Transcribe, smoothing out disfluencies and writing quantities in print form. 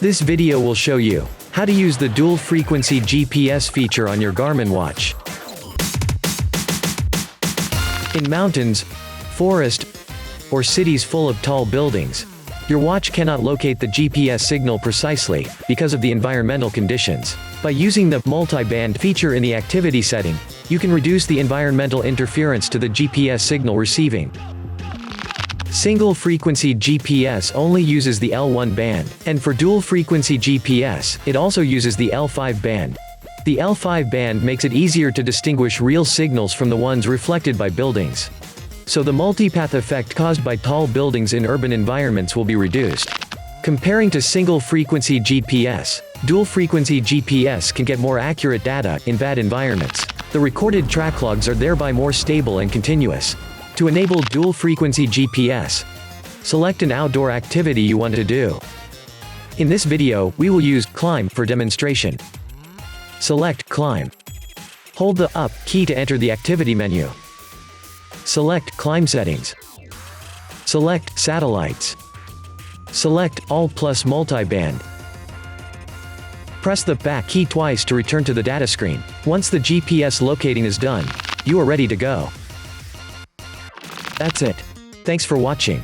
This video will show you how to use the dual frequency GPS feature on your Garmin watch. In mountains, forest, or cities full of tall buildings, your watch cannot locate the GPS signal precisely because of the environmental conditions. By using the multi-band feature in the activity setting, you can reduce the environmental interference to the GPS signal receiving. Single frequency GPS only uses the L1 band, and for dual frequency GPS, it also uses the L5 band. The L5 band makes it easier to distinguish real signals from the ones reflected by buildings. So the multipath effect caused by tall buildings in urban environments will be reduced. Comparing to single frequency GPS, dual frequency GPS can get more accurate data in bad environments. The recorded track logs are thereby more stable and continuous. To enable dual frequency GPS, select an outdoor activity you want to do. In this video, we will use climb for demonstration. Select climb. Hold the up key to enter the activity menu. Select climb settings. Select satellites. Select all plus multiband. Press the back key twice to return to the data screen. Once the GPS locating is done, you are ready to go. That's it. Thanks for watching.